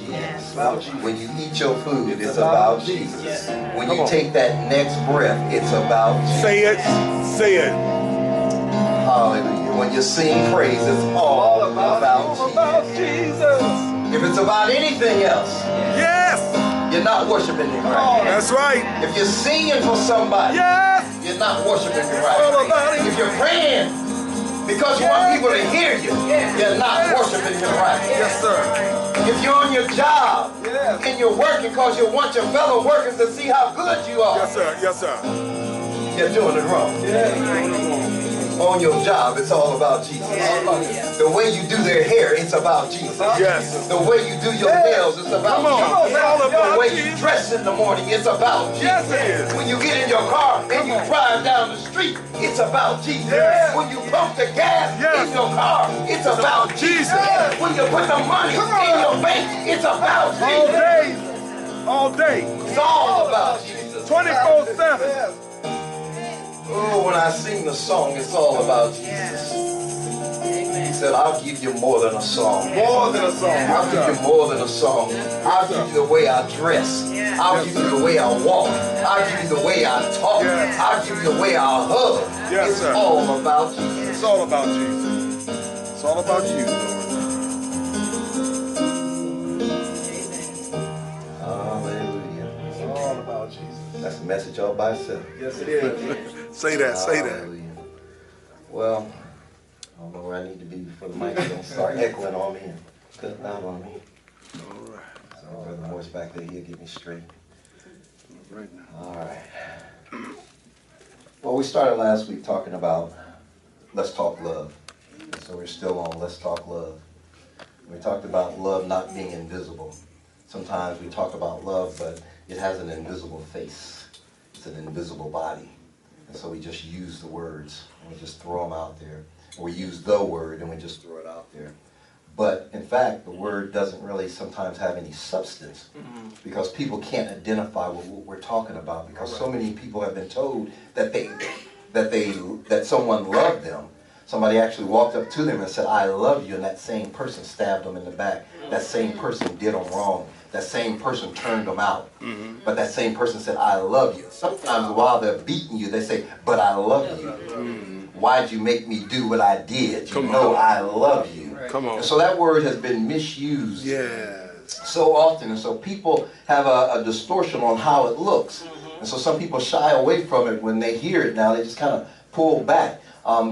Yes. When you eat your food, it's about Jesus. When you take that next breath, it's about Jesus. Say it. Say it. Hallelujah. When you sing praise, it's all about Jesus. If it's about anything else, Yes. you're not worshiping Him right. That's right. If you're singing for somebody, Yes. you're not worshiping Him right. If you're praying because you want people to hear you, you're not worshiping Him right. Yes, sir. If you're on your job and you're working because you want your fellow workers to see how good you are, Yes, sir. Yes, sir. you're doing it wrong. On your job, it's all about Jesus. The way you do their hair, it's about Jesus. Yes. The way you do your nails, it's about Jesus. It's all about The way Jesus. you dress in the morning, it's about Jesus. Yes, it is. When you get in your car and you drive down the street, it's about Jesus. Yes. When you pump the gas in your car, it's about Jesus. When you put the money in your bank, it's about All Jesus. day. All day. It's all about Jesus. 24/7. Oh, when I sing the song, it's all about Jesus. He said, I'll give you more than a song. More than a song. I'll give you more than a song. I'll give you the way I dress. I'll give you the way I walk. I'll give you the way I talk. I'll give you the way I hug. Yes, It's sir. all about Jesus. It's all about Jesus. It's all about you, Lord. Hallelujah. It's all about Jesus. That's a message all by itself. Yes, it is. Say that. Say that. Hallelujah. Well, I don't know where I need to be before the mic don't start echoing on me and cutting out on me. All right. So Brother Morris back there, he'll get me straight. Right now. All right. Well, we started last week talking about Let's Talk Love. So we're still on Let's Talk Love. We talked about love not being invisible. Sometimes we talk about love, but it has an invisible face. It's an invisible body. And so we just use the words, and we just throw them out there. We use the word, and we just throw it out there. But in fact, the word doesn't really sometimes have any substance, because people can't identify what we're talking about, because so many people have been told that someone loved them. Somebody actually walked up to them and said, I love you, and that same person stabbed them in the back. That same person did them wrong. That same person turned them out. But that same person said, I love you. Sometimes while they're beating you, they say, but I love you. Why'd you make me do what I did? You know I love you. Come on. And so that word has been misused so often. And so people have a distortion on how it looks. And so some people shy away from it when they hear it now. They just kind of pull back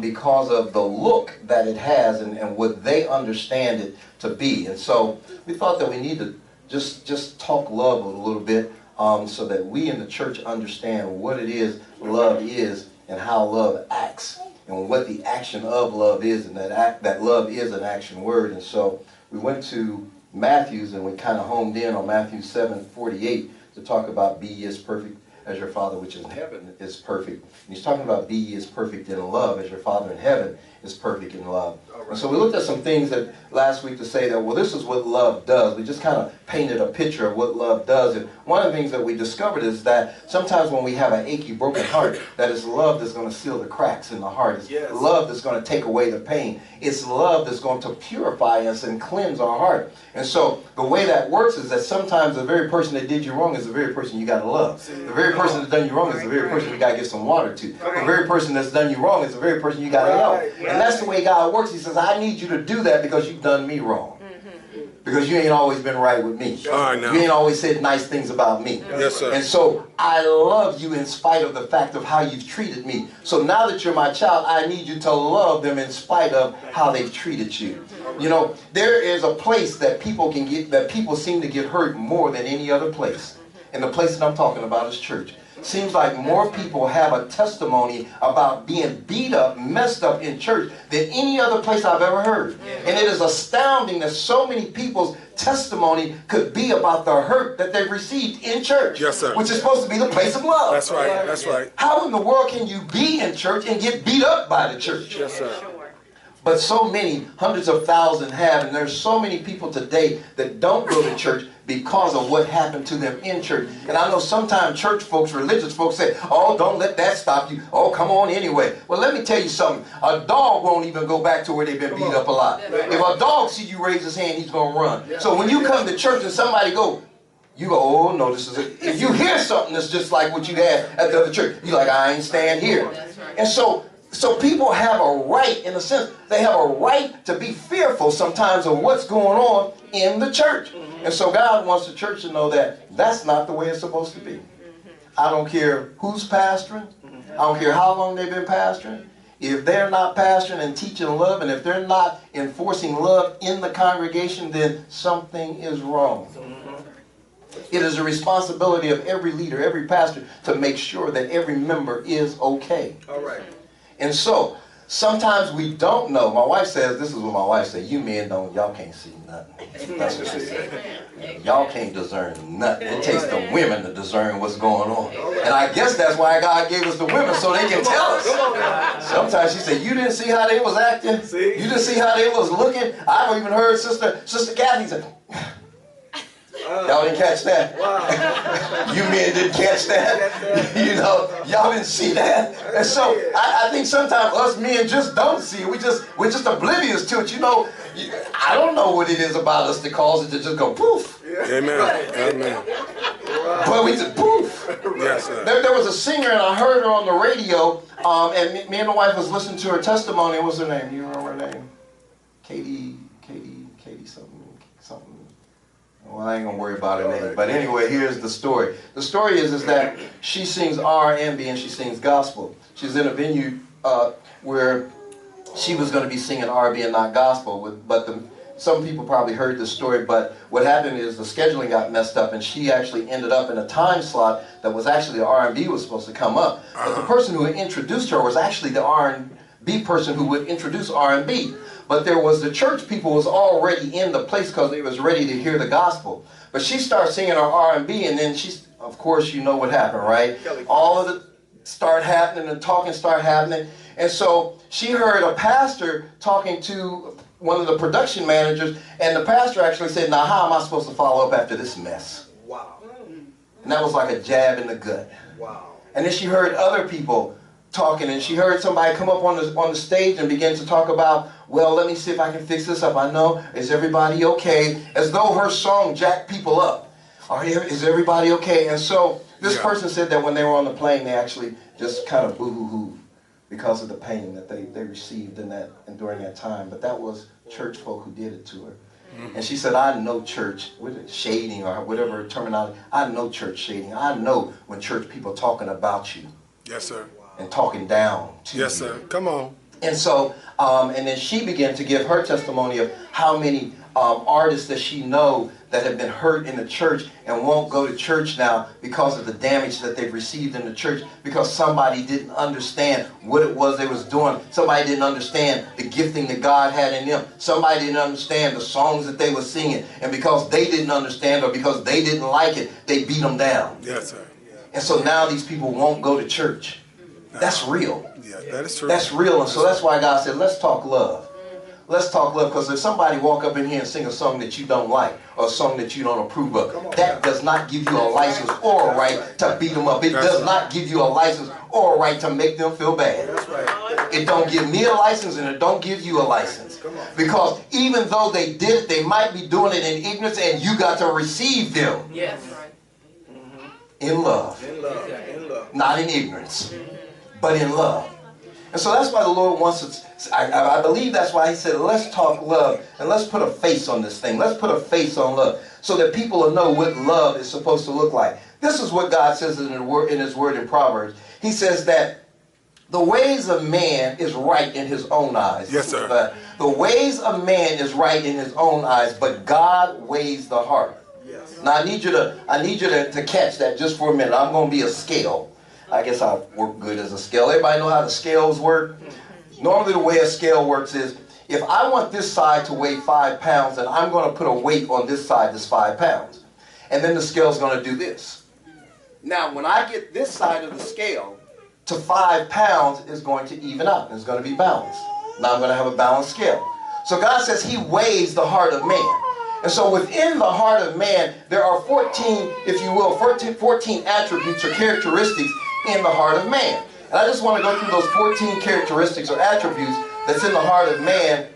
because of the look that it has and what they understand it to be. And so we thought that we need to just talk love a little bit so that we in the church understand what it is love is and how love acts and what the action of love is, and that love is an action word. And so we went to Matthew's and we kind of homed in on Matthew 7:48 to talk about be ye as perfect as your Father which is in heaven is perfect. And he's talking about be ye as perfect in love as your Father in heaven is perfect in love. And so we looked at some things that last week to say that, well, this is what love does. We just kind of painted a picture of what love does. And one of the things that we discovered is that sometimes when we have an achy, broken heart, that it's love that's going to seal the cracks in the heart. It's love that's going to take away the pain. It's love that's going to purify us and cleanse our heart. And so the way that works is that sometimes the very person that did you wrong is the very person you got to love. The very person that's done you wrong is the very person you got to give some water to. The very person that's done you wrong is the very person you got to help. And that's the way God works. He says, I need you to do that because you've done me wrong. Because you ain't always been right with me. You ain't always said nice things about me. Yes, sir. And so I love you in spite of the fact of how you've treated me. So now that you're my child, I need you to love them in spite of how they've treated you. You know, there is a place that people can get, that people seem to get hurt more than any other place. And the place that I'm talking about is church. Seems like more people have a testimony about being beat up, messed up in church than any other place I've ever heard. And it is astounding that so many people's testimony could be about the hurt that they've received in church. Yes, sir. Which is supposed to be the place of love. That's right. That's right. How in the world can you be in church and get beat up by the church? Yes, sir. But so many, hundreds of thousands have, and there's so many people today that don't go to church because of what happened to them in church. And I know sometimes church folks, religious folks say, oh, don't let that stop you. Oh, come on anyway. Well, let me tell you something. A dog won't even go back to where they've been beat up a lot. If a dog see you raise his hand, he's going to run. So when you come to church and somebody go, you go, oh, no, this is it. If you hear something that's just like what you had at the other church, you're like, I ain't stand here. And so people have a right, in a sense, they have a right to be fearful sometimes of what's going on in the church. And so God wants the church to know that that's not the way it's supposed to be. I don't care who's pastoring. I don't care how long they've been pastoring. If they're not pastoring and teaching love, and if they're not enforcing love in the congregation, then something is wrong. It is a responsibility of every leader, every pastor, to make sure that every member is okay. All right. And so, sometimes we don't know. My wife says, this is what my wife says, you men don't, y'all can't see nothing. That's what she said. Y'all can't discern nothing. It takes the women to discern what's going on. And I guess that's why God gave us the women, so they can tell us. Sometimes she said, you didn't see how they was acting? You didn't see how they was looking? I've even heard Sister Kathy say, y'all didn't catch that? Wow. You men didn't catch that? You know, y'all didn't see that? And so I think sometimes us men just don't see it. We're just oblivious to it. You know, I don't know what it is about us that causes it to just go poof. Amen. Amen. But we just poof. Yes, sir. There was a singer, and I heard her on the radio, and me and the wife was listening to her testimony. What's her name? You remember her name? Katie something. Well, I ain't gonna worry about her name. But anyway, here's the story. The story is that she sings R&B and she sings gospel. She's in a venue where she was going to be singing R&B and not gospel. Some people probably heard this story, but what happened is the scheduling got messed up, and she actually ended up in a time slot that was actually the R&B was supposed to come up. But the person who had introduced her was actually the R&B person who would introduce R&B. But there was the church people was already in the place because they was ready to hear the gospel. But she started singing her R&B, and then of course, you know what happened, right? All of it started happening, and talking started happening. And so she heard a pastor talking to one of the production managers, and the pastor actually said, now how am I supposed to follow up after this mess? Wow. And that was like a jab in the gut. Wow. And then she heard other people talking, and she heard somebody come up on the stage and begin to talk about, well, let me see if I can fix this up. I know, is everybody okay? As though her song jacked people up. Is everybody okay? And so this person said that when they were on the plane, they actually just kind of boo-hoo-hoo because of the pain that they received during that time. But that was church folk who did it to her. And she said, I know church, with shading or whatever terminology, I know church shading. I know when church people talking about you. Yes, sir. And talking down to you. Yes, sir. Come on. And so, and then she began to give her testimony of how many artists that she know that have been hurt in the church and won't go to church now because of the damage that they've received in the church, because somebody didn't understand what it was they was doing. Somebody didn't understand the gifting that God had in them. Somebody didn't understand the songs that they were singing. And because they didn't understand or because they didn't like it, they beat them down. Yes, sir. And so now these people won't go to church. That's real. Yeah, that is true. That's real. And so that's why God said, let's talk love. Let's talk love, because if somebody walk up in here and sing a song that you don't like or a song that you don't approve of, that does not give you a license or a right to beat them up. It does not give you a license or a right to make them feel bad. It don't give me a license, and it don't give you a license. Because even though they did it, they might be doing it in ignorance, and you got to receive them. Yes. In love. In love. In love. Not in ignorance, but in love. And so that's why the Lord wants us, I believe that's why he said, let's talk love and let's put a face on this thing. Let's put a face on love so that people will know what love is supposed to look like. This is what God says in his word in Proverbs. He says that the ways of man is right in his own eyes. Yes, sir. The ways of man is right in his own eyes, but God weighs the heart. Yes. Now I need you to catch that just for a minute. I'm going to be a scale. I guess I work good as a scale. Everybody know how the scales work? Normally the way a scale works is, if I want this side to weigh 5 pounds, then I'm going to put a weight on this side that's 5 pounds. And then the scale's going to do this. Now when I get this side of the scale to 5 pounds, it's going to even out. It's going to be balanced. Now I'm going to have a balanced scale. So God says he weighs the heart of man. And so within the heart of man, there are 14, if you will, 14 attributes or characteristics in the heart of man. And I just want to go through those 14 characteristics or attributes that's in the heart of man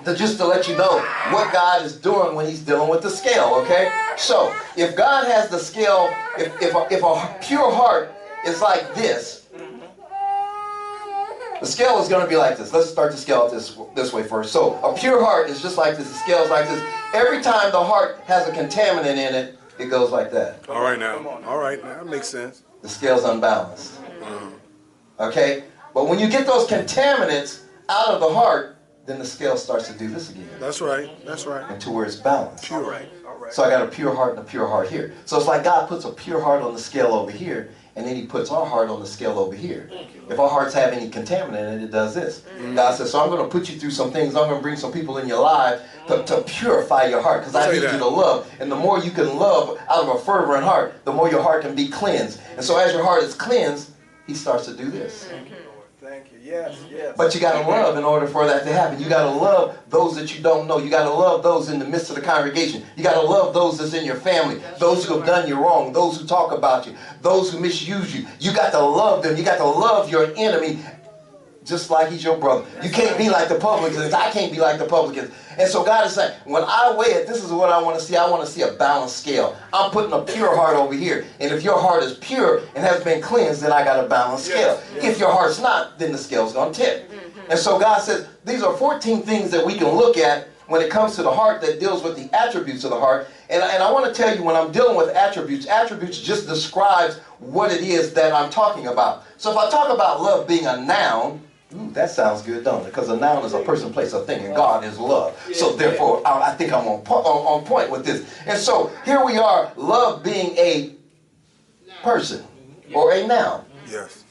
just to let you know what God is doing when he's dealing with the scale, okay? So, if God has the scale, if a pure heart is like this, the scale is going to be like this. Let's start the scale this way first. So, a pure heart is just like this. The scale is like this. Every time the heart has a contaminant in it, it goes like that. All right now. All right now. That makes sense. The scale's unbalanced. Okay? But when you get those contaminants out of the heart, then the scale starts to do this again. That's right. That's right. And to where it's balanced. Pure. All right. So I got a pure heart and a pure heart here. So it's like God puts a pure heart on the scale over here, and then he puts our heart on the scale over here. If our hearts have any contaminant in it, it does this. God says, so I'm going to put you through some things. I'm going to bring some people in your life to purify your heart, because I need you to love. And the more you can love out of a fervent heart, the more your heart can be cleansed. And so as your heart is cleansed, he starts to do this. Thank you. Yes, yes. But you got to love in order for that to happen. You got to love those that you don't know. You got to love those in the midst of the congregation. You got to love those that's in your family. Those who have done you wrong. Those who talk about you. Those who misuse you. You got to love them. You got to love your enemy just like he's your brother. You can't be like the publicans. I can't be like the publicans. And so God is saying, when I weigh it, this is what I want to see. I want to see a balanced scale. I'm putting a pure heart over here. And if your heart is pure and has been cleansed, then I got a balanced scale. If your heart's not, then the scale's going to tip. And so God says, these are 14 things that we can look at when it comes to the heart that deals with the attributes of the heart. And I want to tell you, when I'm dealing with attributes just describes what it is that I'm talking about. So if I talk about love being a noun, ooh, that sounds good, don't it? Because a noun is a person, place, a thing, and God is love. So therefore, I think I'm on point with this. And so here we are, love being a person or a noun. Yes.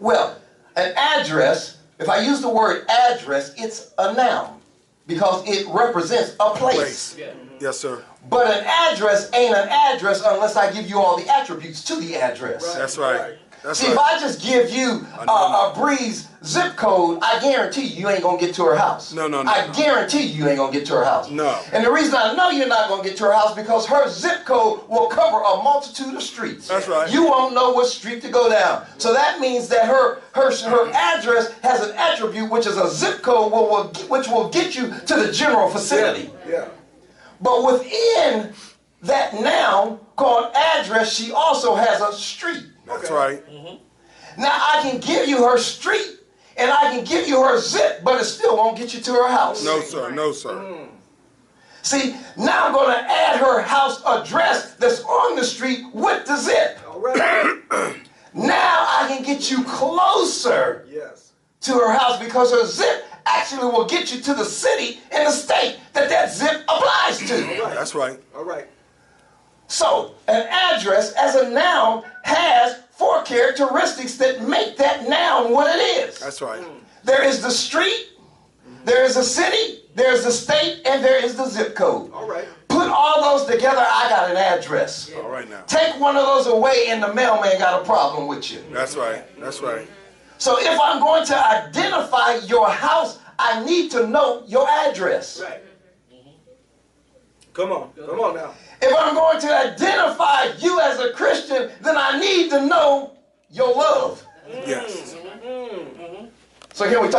Well, an address, if I use the word address, it's a noun because it represents a place. Yes, sir. But an address ain't an address unless I give you all the attributes to the address. That's right. That's See, if I just give you a Bree's zip code, I guarantee you ain't going to get to her house. No. I guarantee you ain't going to get to her house. No. And the reason I know you're not going to get to her house because her zip code will cover a multitude of streets. That's right. You won't know what street to go down. So that means that her address has an attribute, which is a zip code, which will get you to the general vicinity. Yeah. But within that noun called address, she also has a street. That's right. Now I can give you her street and I can give you her zip, but it still won't get you to her house. No, sir. No, sir. See, now I'm going to add her house address that's on the street with the zip. All right. Now I can get you closer to her house because her zip actually will get you to the city and the state that zip applies to. All right. That's right. All right. So, an address as a noun has 4 characteristics that make that noun what it is. That's right. There is the street, there is the city, there is the state, and there is the zip code. All right. Put all those together, I got an address. All right now. Take one of those away and the mailman got a problem with you. That's right. That's right. So if I'm going to identify your house, I need to know your address. Right. Come on. Come on now. If I'm going to identify you as a Christian, then I need to know your love. Yes. So here we talk.